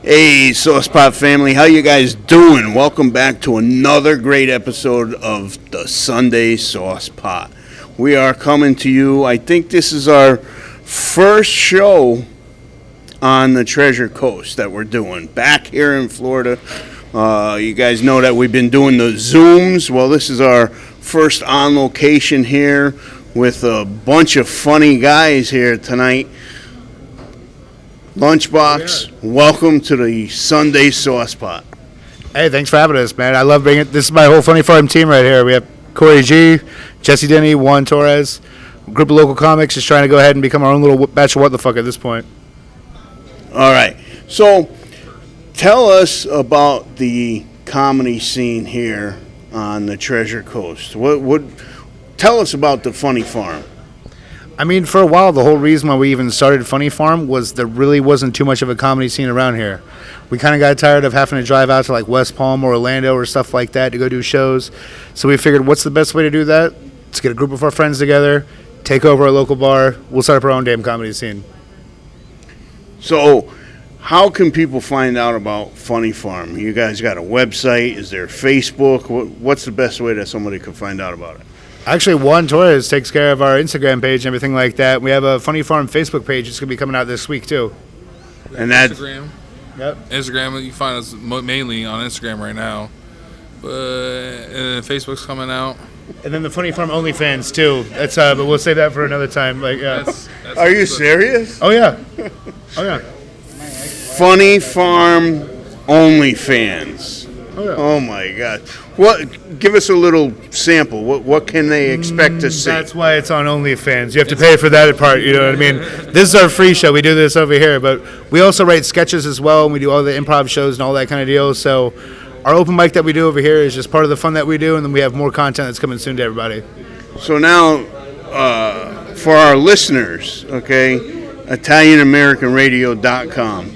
Hey, Sauce Pot family, how you guys doing? Welcome back to another great episode of the Sunday Sauce Pot. We are coming to you, I think this is our first show on the Treasure Coast that we're doing, back here in Florida. You guys know that we've been doing the Zooms. Well, this is our first on location here with a bunch of funny guys here tonight. Lunchbox, welcome to the Sunday Sauce Pot. Hey, thanks for having us, man. I love bringing it. This is my whole Funny Pharm team right here. We have Corey G, Jesse Denny, Juan Torres, a group of local comics just trying to go ahead and become our own little batch of what the fuck at this point. All right. So, tell us about the comedy scene here on the Treasure Coast. Tell us about the Funny Pharm. I mean, for a while, the whole reason why we even started Funny Pharm was there really wasn't too much of a comedy scene around here. We kind of got tired of having to drive out to like West Palm or Orlando or stuff like that to go do shows. So we figured, what's the best way to do that? Let's get a group of our friends together, take over a local bar, we'll start up our own damn comedy scene. So, how can people find out about Funny Pharm? You guys got a website? Is there Facebook? What's the best way that somebody can find out about it? Actually, Juan Torres takes care of our Instagram page and everything like that. We have a Funny Pharm Facebook page. It's going to be coming out this week, too. And that's Instagram. Yep. Instagram, you find us mainly on Instagram right now. And Facebook's coming out. And then the Funny Pharm OnlyFans, too. That's but we'll save that for another time. Like, yeah. That's Are you serious? Oh, yeah. Oh, yeah. Funny Pharm OnlyFans. Oh, yeah. Oh my God! Give us a little sample. What can they expect to see? That's why it's on OnlyFans. You have to pay for that part. You know what I mean? This is our free show. We do this over here, but we also write sketches as well, and we do all the improv shows and all that kind of deal. So our open mic that we do over here is just part of the fun that we do, and then we have more content that's coming soon to everybody. So now, for our listeners, okay, ItalianAmericanRadio.com.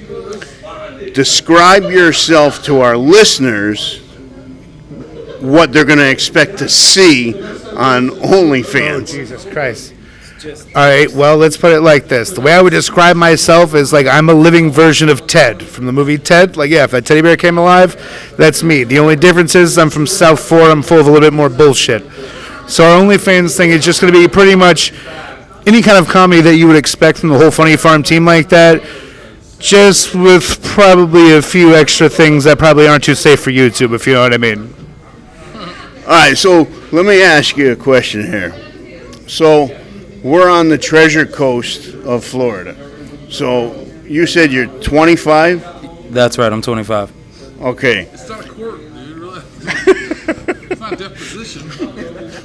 Describe yourself to our listeners what they're going to expect to see on OnlyFans. Oh, Jesus Christ. All right, well, let's put it like this. The way I would describe myself is like I'm a living version of Ted from the movie Ted. Like, yeah, if that teddy bear came alive, that's me. The only difference is I'm from South Florida. I'm full of a little bit more bullshit. So our OnlyFans thing is just going to be pretty much any kind of comedy that you would expect from the whole Funny Pharm team like that, just with probably a few extra things that probably aren't too safe for YouTube, if you know what I mean. All right, so let me ask you a question here. So we're on the Treasure Coast of Florida. So you said you're 25? That's right, I'm 25. Okay. It's not a court, dude. Really. It's not deposition.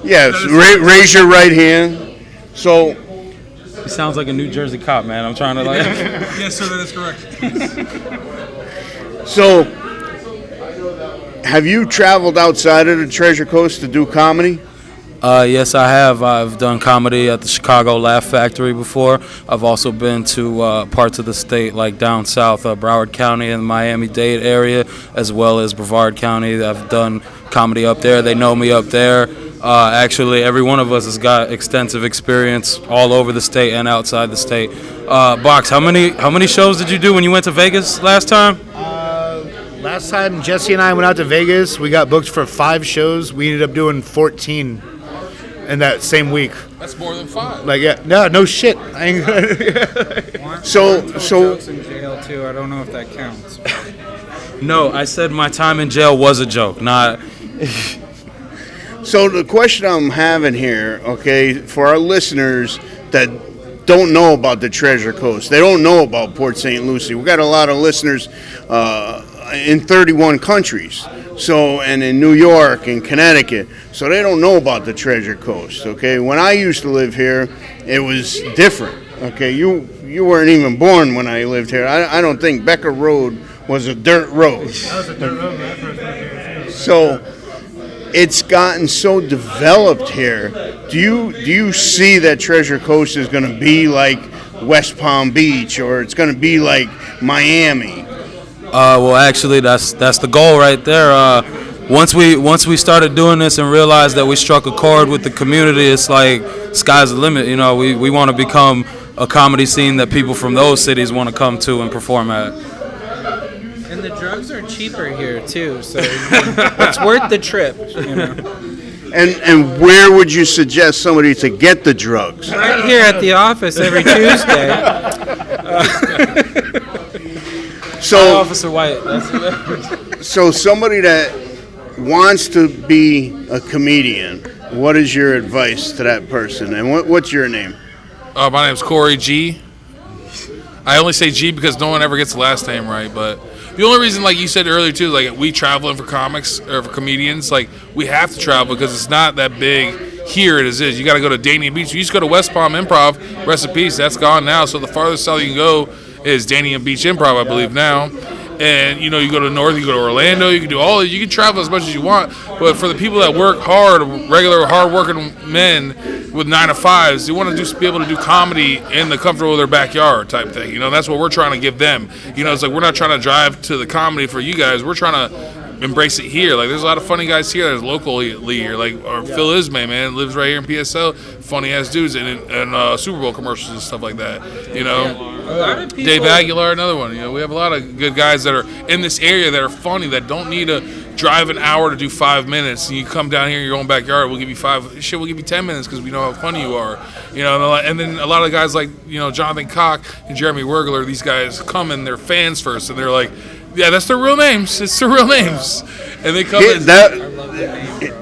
Yes, raise your right hand. So... He sounds like a New Jersey cop, man. I'm trying to like... Yes, sir, that is correct. So, have you traveled outside of the Treasure Coast to do comedy? Yes, I have. I've done comedy at the Chicago Laugh Factory before. I've also been to parts of the state, like down south, Broward County and Miami-Dade area, as well as Brevard County. I've done comedy up there. They know me up there. Actually, every one of us has got extensive experience all over the state and outside the state. Box, how many shows did you do when you went to Vegas last time? Last time Jesse and I went out to Vegas, we got booked for 5 shows. We ended up doing 14 in that same week. That's more than 5. Like, yeah, no shit. I ain't gonna. So jokes in jail too. I don't know if that counts. No, I said my time in jail was a joke, not... So the question I'm having here, okay, for our listeners that don't know about the Treasure Coast, they don't know about Port Saint Lucie. We got a lot of listeners in 31 countries, so, and in New York and Connecticut, so they don't know about the Treasure Coast. Okay, when I used to live here, it was different. Okay, you weren't even born when I lived here. I don't think Becker Road was a dirt road. That was a dirt road, man. So. It's gotten so developed here. Do you see that Treasure Coast is going to be like West Palm Beach, or it's going to be like Miami? Well, actually, that's the goal right there. Once we started doing this and realized that we struck a chord with the community, it's like sky's the limit. You know, we want to become a comedy scene that people from those cities want to come to and perform at. And the drugs are cheaper here too, so it's worth the trip. You know. And where would you suggest somebody to get the drugs? Right here at the office every Tuesday. So, Officer White. That's so somebody that wants to be a comedian, what is your advice to that person? And what's your name? My name's Corey G. I only say G because no one ever gets the last name right, but the only reason, like you said earlier too, like we traveling for comics or for comedians, like we have to travel because it's not that big here as it is. You got to go to Dania Beach. You used to go to West Palm Improv, rest in peace, that's gone now. So the farthest south you can go is Dania Beach Improv, I believe now. And you know, you go to North, you go to Orlando, you can do all. You can travel as much as you want. But for the people that work hard, regular hard-working men with 9 to 5s, they want to just be able to do comedy in the comfort of their backyard type thing. You know, that's what we're trying to give them. You know, it's like we're not trying to drive to the comedy for you guys. We're trying to embrace it here. Like, there's a lot of funny guys here that's locally here. Like, or Phil Ismay, man, lives right here in PSL. Funny ass dudes and Super Bowl commercials and stuff like that. You know. A lot of people, Dave Aguilar, another one. You know, we have a lot of good guys that are in this area that are funny, that don't need to drive an hour to do 5 minutes. And you come down here in your own backyard, we'll give you 10 minutes because we know how funny you are. You know, and then a lot of guys like, you know, Jonathan Koch and Jeremy Wergler, these guys come and they're fans first, and they're like, yeah, that's their real names. It's their real names. And they come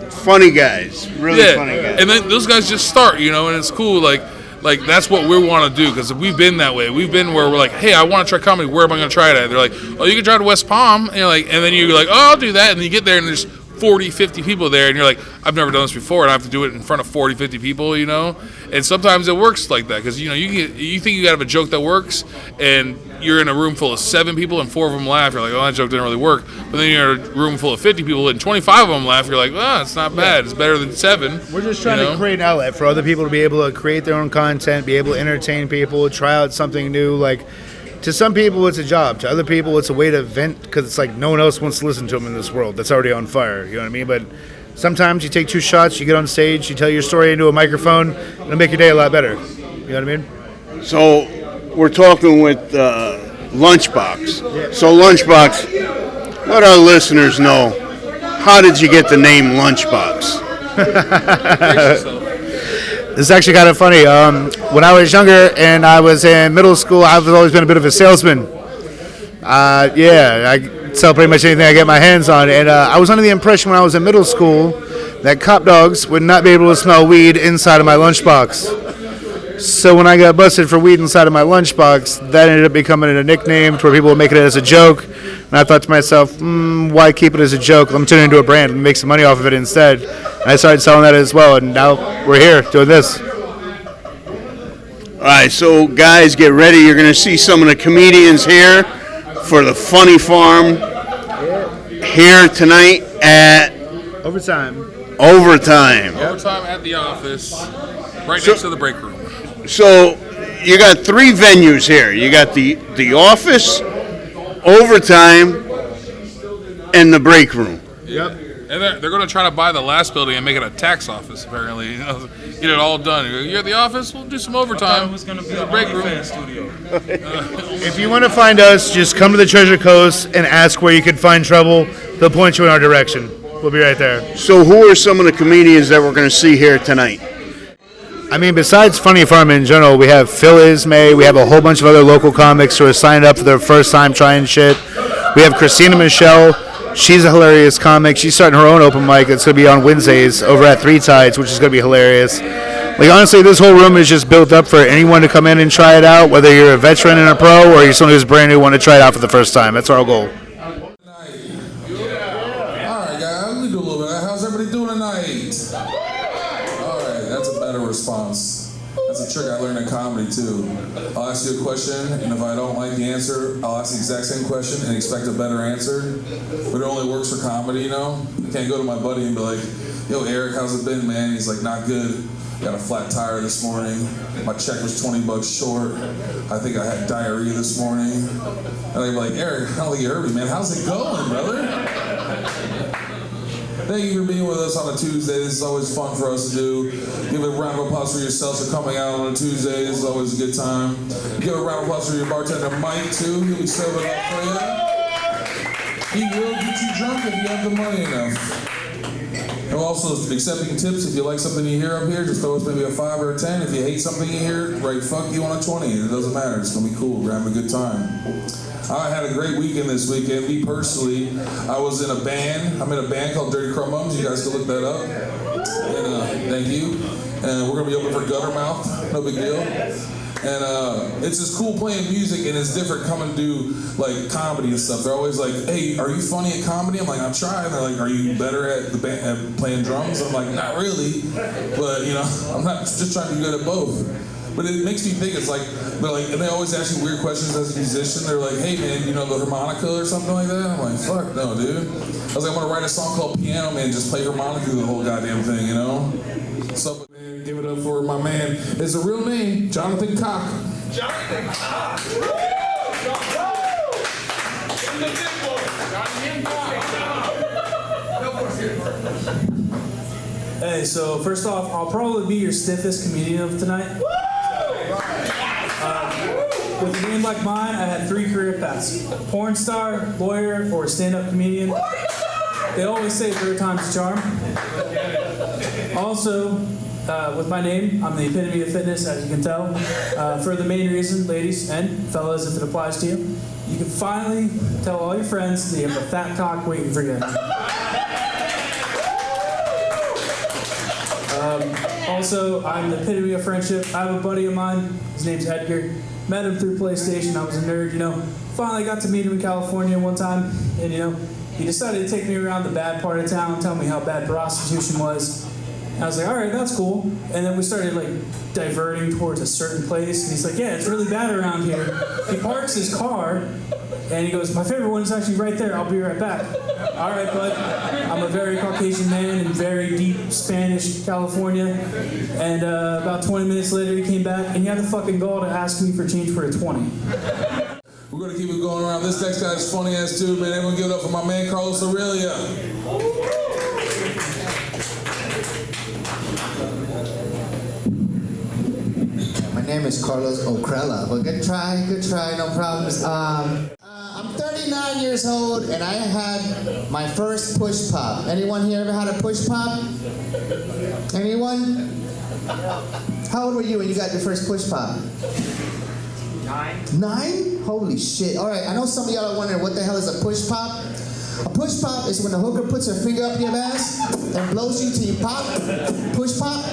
Funny guys, really funny guys. And then those guys just start, you know, and it's cool. Like that's what we want to do because we've been that way. We've been where we're like, hey, I want to try comedy. Where am I going to try it at? They're like, oh, you can try to West Palm. And you're like, and then you're like, oh, I'll do that. And then you get there and there's 40, 50 people there, and you're like, I've never done this before, and I have to do it in front of 40, 50 people, you know? And sometimes it works like that because, you know, you think you have a joke that works, and you're in a room full of 7 people and 4 of them laugh. You're like, oh, that joke didn't really work. But then you're in a room full of 50 people and 25 of them laugh. You're like, oh, it's not bad. It's better than 7. We're just trying to create an outlet for other people to be able to create their own content, be able to entertain people, try out something new. Like, to some people, it's a job. To other people, it's a way to vent because it's like no one else wants to listen to them in this world that's already on fire. You know what I mean? But sometimes you take 2 shots, you get on stage, you tell your story into a microphone, it'll make your day a lot better. You know what I mean? So we're talking with Lunchbox. Yeah. So Lunchbox, let our listeners know, how did you get the name Lunchbox? This is actually kind of funny. When I was younger and I was in middle school, I've always been a bit of a salesman. I sell pretty much anything I get my hands on. And I was under the impression when I was in middle school that cop dogs would not be able to smell weed inside of my lunchbox. So when I got busted for weed inside of my lunchbox, that ended up becoming a nickname to where people would make it as a joke. And I thought to myself, why keep it as a joke? Let me turn it into a brand and make some money off of it instead. And I started selling that as well, and now we're here doing this. All right, so guys, get ready. You're going to see some of the comedians here for the Funny Pharm here tonight at Overtime at the office, right next to the break room. So you got 3 venues here. You got the office, Overtime, and the break room. Yep. And they're going to try to buy the last building and make it a tax office, apparently. You know, get it all done. You're at the office, we'll do some overtime. It was going to be a break room studio. If you want to find us, just come to the Treasure Coast and ask where you can find trouble. They'll point you in our direction. We'll be right there. So who are some of the comedians that we're going to see here tonight? I mean, besides Funny Pharm in general, we have Phil Ismay. We have a whole bunch of other local comics who are signed up for their first time trying shit. We have Christina Michelle. She's a hilarious comic. She's starting her own open mic. It's going to be on Wednesdays over at 3 Tides, which is going to be hilarious. Like, honestly, this whole room is just built up for anyone to come in and try it out, whether you're a veteran and a pro or you're someone who's brand new want to try it out for the first time. That's our goal. All right, guys, let me do a little bit. How's everybody doing tonight? All right, that's a better response. That's a trick I learned in comedy, too. I'll ask you a question, and if I don't like the answer, I'll ask the exact same question and expect a better answer. But it only works for comedy, you know? I can't go to my buddy and be like, yo, Eric, how's it been, man? He's like, not good. Got a flat tire this morning. My check was $20 short. I think I had diarrhea this morning. And they'd be like, Eric, I don't think you heard me, man. How's it going, brother? Thank you for being with us on a Tuesday. This is always fun for us to do. Give a round of applause for yourselves for coming out on a Tuesday. This is always a good time. Give a round of applause for your bartender, Mike, too. He'll be serving up for you. He will get you drunk if you have the money enough. And also accepting tips. If you like something you hear up here, just throw us maybe a 5 or a 10. If you hate something you hear, write fuck you on a 20. It doesn't matter. It's gonna be cool. We're having a good time. I had a great weekend this weekend. Me personally, I was in a band. I'm in a band called Dirty Crow Mums. You guys can look that up. And thank you. And we're gonna be open for Guttermouth. No big deal. And it's just cool playing music, and it's different coming to do like comedy and stuff. They're always like, "Hey, are you funny at comedy?" I'm like, "I'm trying." They're like, "Are you better at the band, at playing drums?" I'm like, "Not really, but you know, I'm not just trying to be good at both." But it makes me think. It's like they're like, and they always ask you weird questions as a musician. They're like, "Hey man, you know the harmonica or something like that?" I'm like, "Fuck no, dude." I was like, "I'm gonna write a song called Piano Man, just play harmonica the whole goddamn thing," you know? So, man, give it up for my man. It's a real name, Jonathan Cock. Jonathan Cock. Hey, so first off, I'll probably be your stiffest comedian of tonight. With a name like mine, I had 3 career paths: porn star, lawyer, or stand-up comedian. They always say 3rd time's a charm. Also, with my name, I'm the epitome of fitness, as you can tell. For the main reason, ladies and fellas, if it applies to you, you can finally tell all your friends that you have a fat cock waiting for you. Also, I'm the epitome of friendship. I have a buddy of mine, his name's Edgar. Met him through PlayStation. I was a nerd, you know. Finally got to meet him in California one time, and you know, he decided to take me around the bad part of town, tell me how bad prostitution was. And I was like, all right, that's cool. And then we started like diverting towards a certain place, and he's like, yeah, it's really bad around here. He parks his car, and he goes, my favorite one is actually right there. I'll be right back. All right, bud. I'm a very Caucasian man in very deep Spanish California. And about 20 minutes later, he came back, and he had the fucking gall to ask me for change for a 20. We're gonna keep it going around. This next guy's funny ass too, man. Everyone give it up for my man Carlos Aurelia. My name is Carlos Ocrella, but good try, no problems. I'm 39 years old, and I had my first push pop. Anyone here ever had a push pop? Anyone? How old were you when you got your first push pop? 9? Holy shit. All right, I know some of y'all are wondering what the hell is a push pop. A push pop is when the hooker puts her finger up your ass and blows you till you pop. Push pop.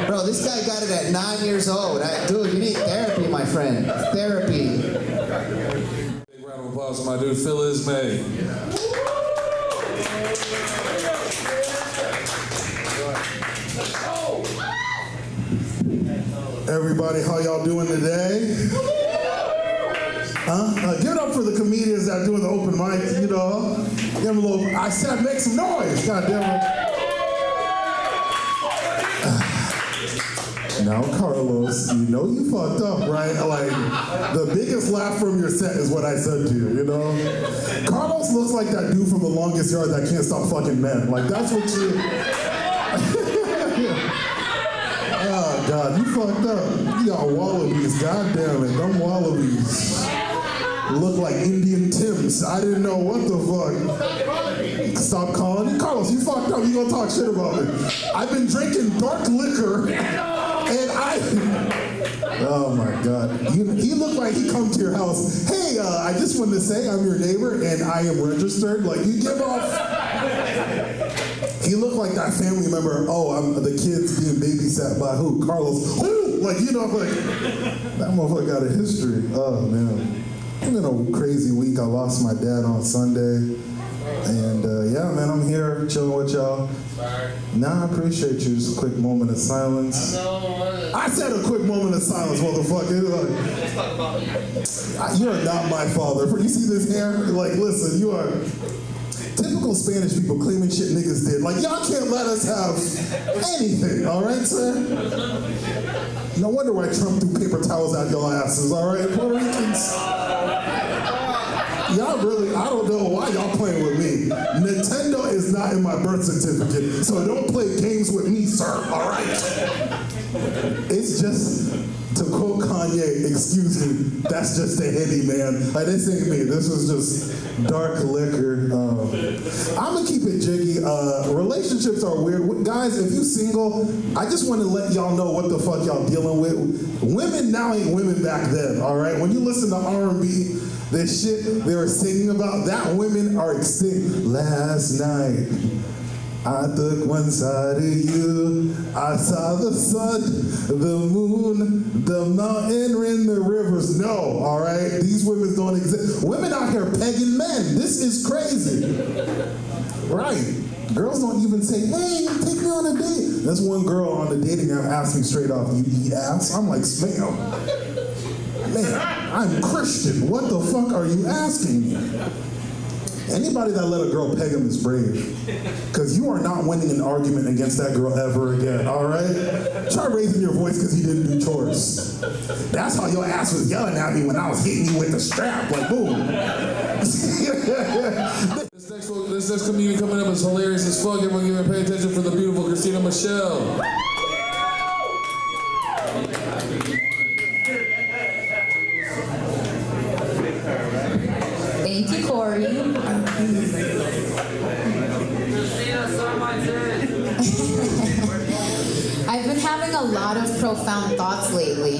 Bro, this guy got it at 9 years old. Dude, you need therapy, my friend. Therapy. Big round of applause for my dude, Phil Ismay. Everybody, how y'all doing today? Give it up for the comedians that are doing the open mic, you know. Give them a little, I said make some noise, goddamn it. Now, Carlos, you know you fucked up, right? Like, the biggest laugh from your set is what I said to you, you know? Carlos looks like that dude from The Longest Yard that can't stop fucking men. Like, that's what you... Oh, God, you fucked up. You got wallabies, goddamn it. Them wallabies look like Indian Tims. I didn't know what the fuck. Stop calling me. Carlos, you fucked up. You gonna talk shit about me. I've been drinking dark liquor, and oh my God. He looked like he come to your house. Hey, I just wanted to say I'm your neighbor, and I am registered. Like, you give off... He looked like that family member. Oh, the kids being babysat by who? Carlos. Who? Like, you know, like, that motherfucker got a history. Oh, man. It's been a crazy week. I lost my dad on Sunday. And, yeah, man, I'm here chilling with y'all. Sorry. Nah, I appreciate you. Just a quick moment of silence. I said a quick moment of silence, motherfucker. Like, you're not my father. You see this hair? Like, listen, you are... Typical Spanish people claiming shit niggas did. Like, y'all can't let us have anything, all right, sir? No wonder why Trump threw paper towels out your asses, all right? Puerto Ricans. Y'all really, I don't know why y'all playing with me. Nintendo is not in my birth certificate, so don't play games with me, sir, all right? It's just, To quote Kanye, excuse me, that's just a Henny, man. Like, this ain't me. This is just dark liquor. I'm gonna keep it jiggy. Relationships are weird. Guys, if you single, I just want to let y'all know what the fuck y'all dealing with. Women now ain't women back then, all right? When you listen to R&B, the shit they were singing about, that women are extinct. Last night, I took one side of you. I saw the sun, the moon, the mountain, and the rivers. No, all right? These women don't exist. Women out here pegging men. This is crazy. Right. Girls don't even say, hey, take me on a date. That's one girl on the dating app asked me straight off, you eat ass? I'm like, ma'am, I'm Christian. What the fuck are you asking me? Anybody that let a girl peg him is brave. Because you are not winning an argument against that girl ever again, all right? Try raising your voice because he didn't do chores. That's how your ass was yelling at me when I was hitting you with the strap, like boom. This next comedian coming up is hilarious as fuck. Everyone give me pay attention for the beautiful Christina Michelle. Thank you, Corey. I've been having a lot of profound thoughts lately.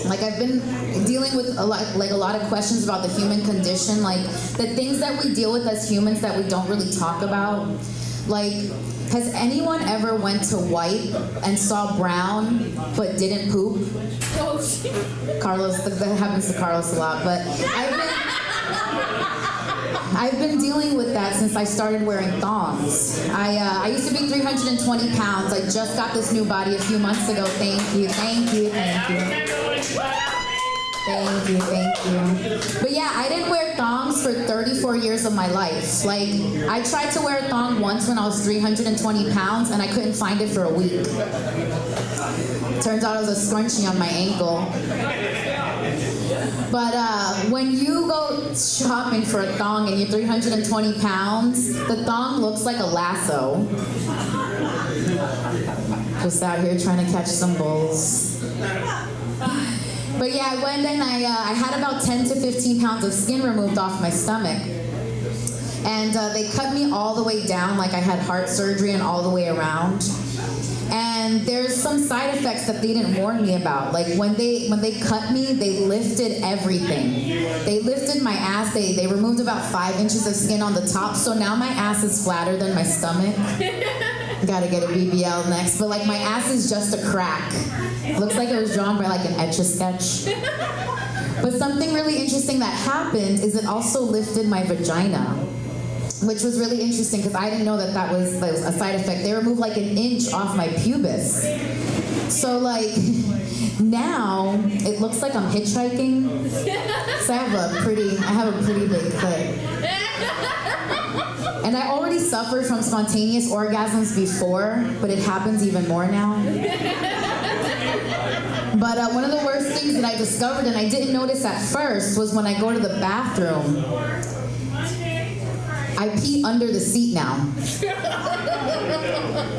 Like, I've been dealing with a lot of questions about the human condition, like the things that we deal with as humans that we don't really talk about. Like, has anyone ever went to white and saw brown but didn't poop? Carlos, that happens to Carlos a lot, but I've been dealing with that since I started wearing thongs. I used to be 320 pounds. I just got this new body a few months ago. Thank you, thank you, thank you. Thank you, thank you. But yeah, I didn't wear thongs for 34 years of my life. Like, I tried to wear a thong once when I was 320 pounds and I couldn't find it for a week. Turns out it was a scrunchie on my ankle. But when you go shopping for a thong and you're 320 pounds, the thong looks like a lasso. Just out here trying to catch some bulls. But yeah, I went and I had about 10 to 15 pounds of skin removed off my stomach. And they cut me all the way down, like I had heart surgery and all the way around. And there's some side effects that they didn't warn me about. Like when they cut me, they lifted everything. They lifted my ass, they removed about 5 inches of skin on the top, so now my ass is flatter than my stomach. Gotta get a BBL next, but like my ass is just a crack. Looks like it was drawn by like an Etch-a-Sketch. But something really interesting that happened is it also lifted my vagina, which was really interesting because I didn't know that was a side effect. They removed like 1 inch off my pubis. So like now it looks like I'm hitchhiking. So I have a pretty big clit. And I already suffered from spontaneous orgasms before, but it happens even more now. But one of the worst things that I discovered, and I didn't notice at first, was when I go to the bathroom, I pee under the seat now.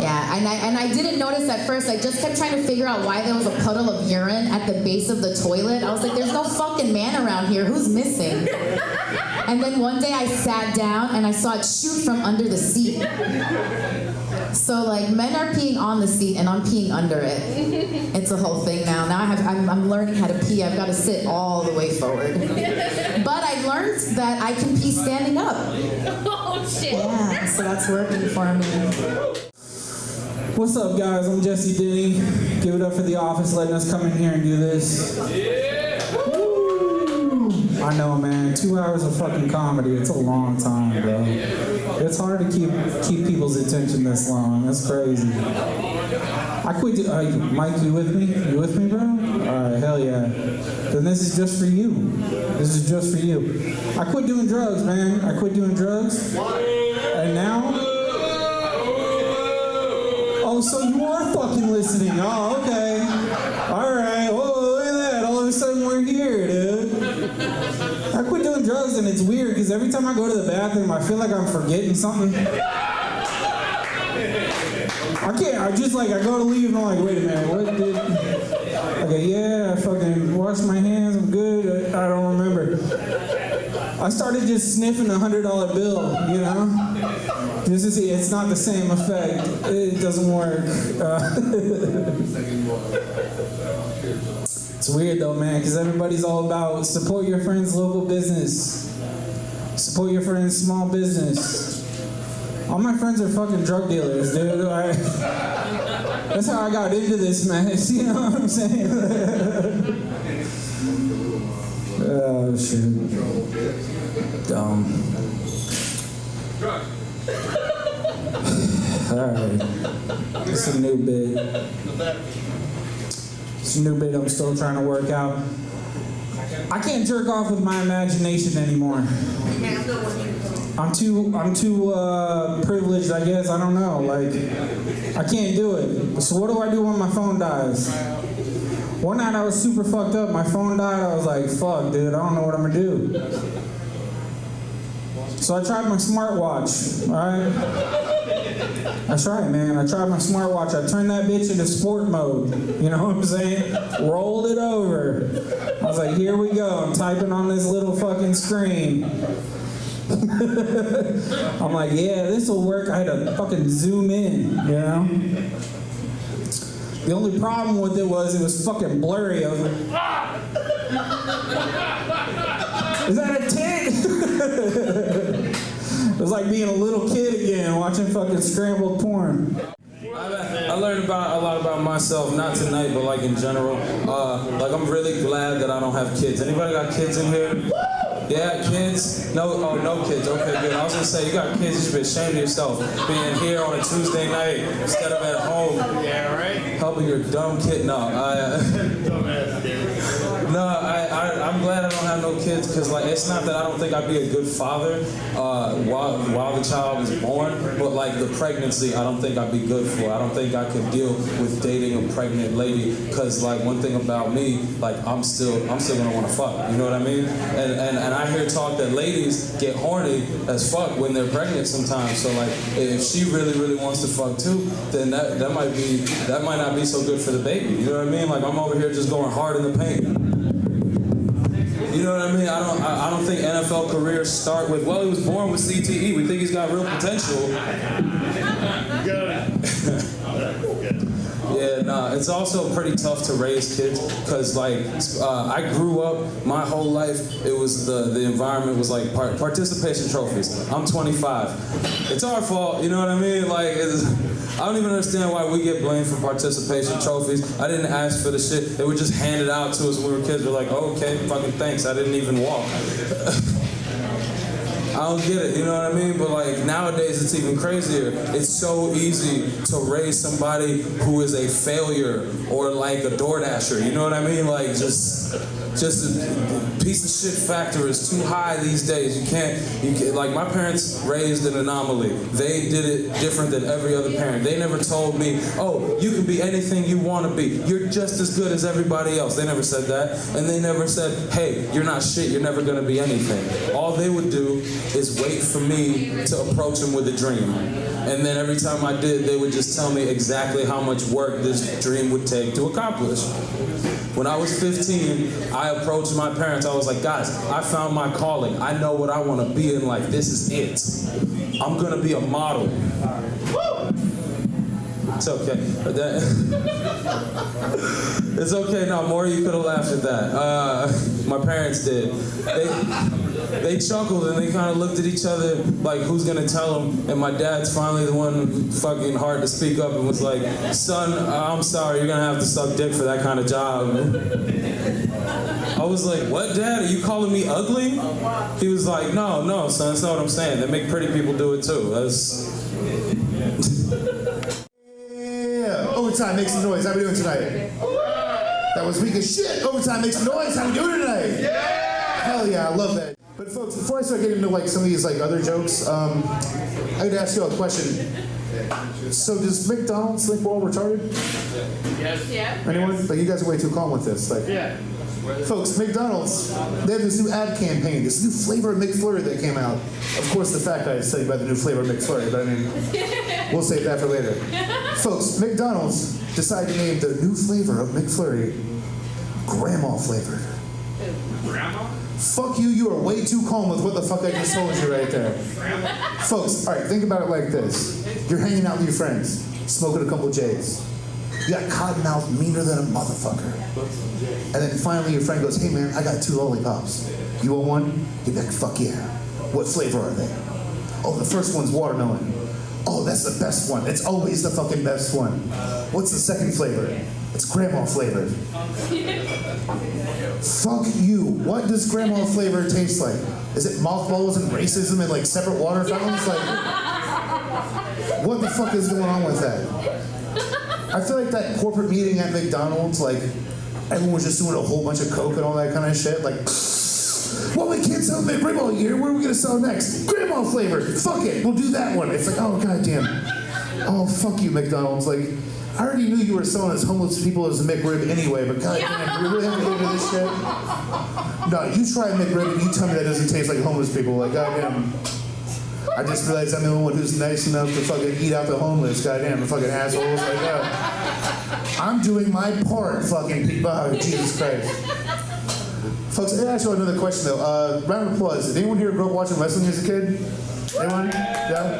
Yeah, and I didn't notice at first. I just kept trying to figure out why there was a puddle of urine at the base of the toilet. I was like, there's no fucking man around here. Who's missing? And then one day I sat down and I saw it shoot from under the seat. So like men are peeing on the seat and I'm peeing under it. It's a whole thing now. Now I'm learning how to pee. I've got to sit all the way forward. But I learned that I can pee standing up. Oh shit. Yeah, so that's working for me. What's up, guys? I'm Jesse Denny. Give it up for the office letting us come in here and do this. I know, man. 2 hours of fucking comedy. It's a long time, bro. It's hard to keep people's attention this long. That's crazy. I quit. Mike, you with me? You with me, bro? All right, hell yeah. Then this is just for you. This is just for you. I quit doing drugs, man. I quit doing drugs. And now? Oh, so you are fucking listening. Oh, okay. All right. Whoa, look at that. All of a sudden we're here, dude. I quit doing drugs and it's weird because every time I go to the bathroom, I feel like I'm forgetting something. I go to leave and I'm like, wait a minute, what did... I go, yeah, I fucking washed my hands, I'm good. I don't remember. I started just sniffing a $100 bill, you know? It's not the same effect. It doesn't work. It's weird though, man, because everybody's all about support your friend's local business. Support your friend's small business. All my friends are fucking drug dealers, dude. That's how I got into this mess, you know what I'm saying? Oh, shit. Dumb. Alright. It's a new bit. It's a new bit I'm still trying to work out. I can't jerk off with my imagination anymore. I'm too privileged, I guess. I don't know. Like, I can't do it. So what do I do when my phone dies? One night I was super fucked up. My phone died. I was like, fuck, dude. I don't know what I'm gonna do. So I tried my smartwatch. All right. I tried, man. I tried my smartwatch. I turned that bitch into sport mode. You know what I'm saying? Rolled it over. I was like, here we go. I'm typing on this little fucking screen. I'm like, yeah, this will work. I had to fucking zoom in, you know? The only problem with it was fucking blurry. I was like, is that a tit? It was like being a little kid again, watching fucking scrambled porn. I learned a lot about myself, not tonight, but like in general. Like I'm really glad that I don't have kids. Anybody got kids in here? Yeah, kids? No, oh, no kids. Okay, good. I was gonna say, you got kids, you should be ashamed of yourself. Being here on a Tuesday night instead of at home. Yeah, right? Helping your dumb kid. No, I'm glad I don't have no kids, because like it's not that I don't think I'd be a good father while the child is born, but like the pregnancy, I don't think I'd be good for. I don't think I could deal with dating a pregnant lady, because like one thing about me, like I'm still gonna want to fuck. You know what I mean? And I hear talk that ladies get horny as fuck when they're pregnant sometimes. So like if she really wants to fuck too, then that might not be so good for the baby. You know what I mean? Like I'm over here just going hard in the paint. You know what I mean? I don't think NFL careers start with, well, he was born with CTE. We think he's got real potential. Yeah, no, it's also pretty tough to raise kids, because like I grew up my whole life, it was the environment was like participation trophies. I'm 25. It's our fault, you know what I mean? Like I don't even understand why we get blamed for participation trophies. I didn't ask for the shit. They were just handed out to us when we were kids. We're like, oh, okay, fucking thanks. I didn't even walk. I don't get it, you know what I mean? But like nowadays it's even crazier. It's so easy to raise somebody who is a failure, or like a DoorDasher, you know what I mean? Like just a piece of shit factor is too high these days. You can't, like my parents raised an anomaly. They did it different than every other parent. They never told me, oh, you can be anything you want to be. You're just as good as everybody else. They never said that. And they never said, hey, you're not shit, you're never gonna be anything. All they would do is wait for me to approach them with a dream. And then every time I did, they would just tell me exactly how much work this dream would take to accomplish. When I was 15, I approached my parents. I was like, guys, I found my calling. I know what I want to be in life. This is it. I'm going to be a model. It's okay. It's okay. No, more you could have laughed at that. My parents did. They chuckled and they kind of looked at each other like, who's gonna tell them? And my dad's finally the one fucking hard to speak up and was like, son, I'm sorry, you're gonna have to suck dick for that kind of job. I was like, what, Dad? Are you calling me ugly? He was like, no, son, that's not what I'm saying. They make pretty people do it too. Yeah, overtime, make some noise. How we doing tonight? That was weak as shit. Overtime, make some noise. How we doing tonight? Yeah! Hell yeah, I love that. But folks, before I start getting into like some of these like other jokes, I gotta ask you all a question. So does McDonald's think we're all retarded? Yes. Yeah. Anyone? Like you guys are way too calm with this. Like, yeah. Folks, McDonald's, they have this new ad campaign, this new flavor of McFlurry that came out. Of course, the fact I tell you about the new flavor of McFlurry, but I mean, we'll save that for later. Folks, McDonald's decided to name their new flavor of McFlurry grandma flavored. Grandma? Fuck you, you are way too calm with what the fuck I just told you right there. Folks, alright, think about it like this. You're hanging out with your friends, smoking a couple J's. You got cottonmouth meaner than a motherfucker. And then finally your friend goes, hey man, I got 2 lollipops. You want one? You're like, fuck yeah. What flavor are they? Oh, the first one's watermelon. Oh, that's the best one. It's always the fucking best one. What's the second flavor? It's grandma flavored. Fuck you. What does grandma flavor taste like? Is it mothballs and racism and like separate water fountains? Like, what the fuck is going on with that? I feel like that corporate meeting at McDonald's, like, everyone was just doing a whole bunch of Coke and all that kind of shit. Like, well, we can't sell McRib all year. What are we going to sell next? Grandma flavor. Fuck it. We'll do that one. It's like, oh, goddamn. Oh, fuck you, McDonald's. Like, I already knew you were selling as homeless people as a McRib anyway, but goddamn, you really have to get into this shit? No, you try a McRib and you tell me that doesn't taste like homeless people. Like, goddamn. I just realized I'm the only one who's nice enough to fucking eat out the homeless. Goddamn, the fucking assholes. Like, yeah. I'm doing my part, fucking people. Oh, Jesus Christ. Folks, I ask you another question, though. Round of applause. Did anyone here grow up watching wrestling as a kid? Anyone? Yeah?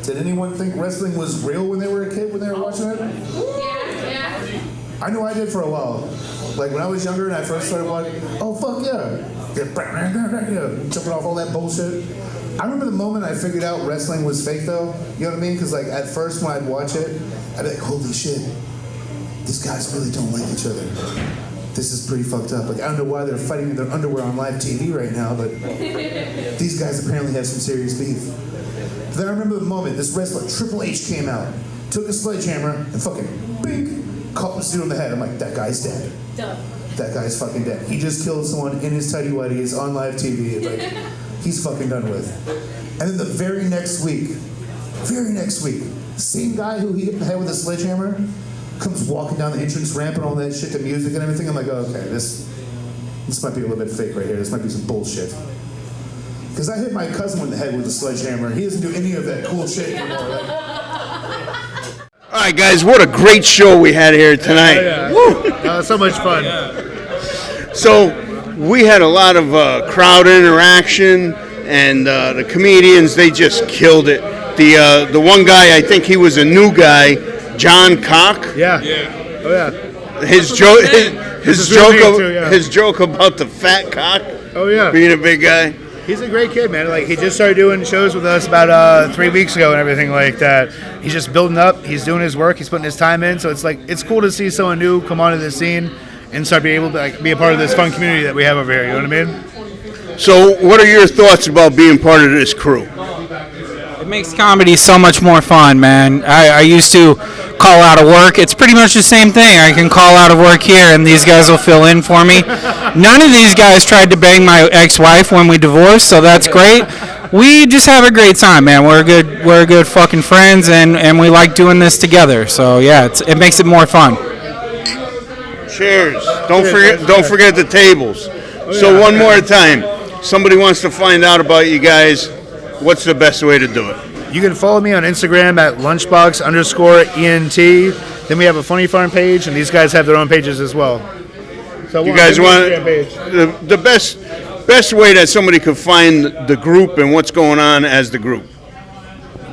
Did anyone think wrestling was real when they were a kid, when they were watching it? Yeah. I know I did for a while. Like, when I was younger and I first started watching, oh, fuck yeah. Jumping off all that bullshit. I remember the moment I figured out wrestling was fake, though. You know what I mean? Because, like, at first when I'd watch it, I'd be like, holy shit. These guys really don't like each other. This is pretty fucked up. Like, I don't know why they're fighting in their underwear on live TV right now, but these guys apparently have some serious beef. Then I remember the moment this wrestler, Triple H, came out, took a sledgehammer, and fucking, bing, caught this dude on the head. I'm like, that guy's dead. Duh. That guy's fucking dead. He just killed someone in his tighty whities on live TV. Like, he's fucking done with. And then the very next week, same guy who he hit in the head with a sledgehammer comes walking down the entrance ramp and all that shit to music and everything. I'm like, oh, okay, this might be a little bit fake right here. This might be some bullshit. Because I hit my cousin in the head with a sledgehammer. He doesn't do any of that cool shit anymore. All right, guys, what a great show we had here tonight. Oh, yeah. Woo! So much fun. So we had a lot of crowd interaction, and the comedians, they just killed it. The one guy, I think he was a new guy, John Cock. Yeah. Oh yeah. His joke about the fat cock. Oh yeah. Being a big guy. He's a great kid, man. Like, he just started doing shows with us about 3 weeks ago and everything like that. He's just building up. He's doing his work. He's putting his time in. So it's like, it's cool to see someone new come onto the scene and start being able to, like, be a part of this fun community that we have over here. You know what I mean? So what are your thoughts about being part of this crew? It makes comedy so much more fun, man. I used to call out of work. It's pretty much the same thing. I can call out of work here, and these guys will fill in for me. None of these guys tried to bang my ex-wife when we divorced, so that's great. We just have a great time, man. We're good fucking friends, and we like doing this together. So yeah, it makes it more fun. Cheers! Don't forget the tables. So one more time, somebody wants to find out about you guys. What's the best way to do it? You can follow me on Instagram at lunchbox_ENT. Then we have a Funny Pharm page, and these guys have their own pages as well. So you guys want the best way that somebody could find the group and what's going on as the group?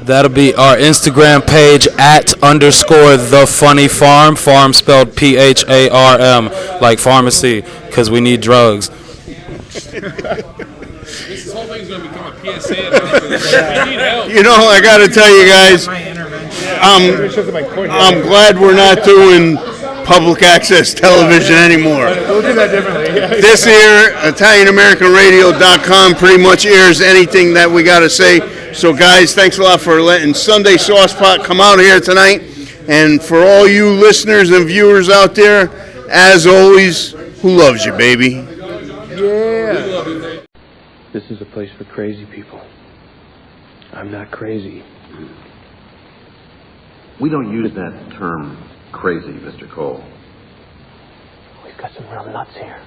That'll be our Instagram page at _the Funny Pharm. Pharm spelled PHARM, like pharmacy, because we need drugs. This whole thing's going to become a PSA announcement. We need help. You know, I got to tell you guys, I'm glad we're not doing public access television anymore. We'll do that differently. This here, ItalianAmericanRadio.com pretty much airs anything that we got to say. So, guys, thanks a lot for letting Sunday Sauce Pot come out here tonight. And for all you listeners and viewers out there, as always, who loves you, baby? Yeah. This is a place for crazy people. I'm not crazy. We don't use that term crazy, Mr. Cole. We've got some real nuts here.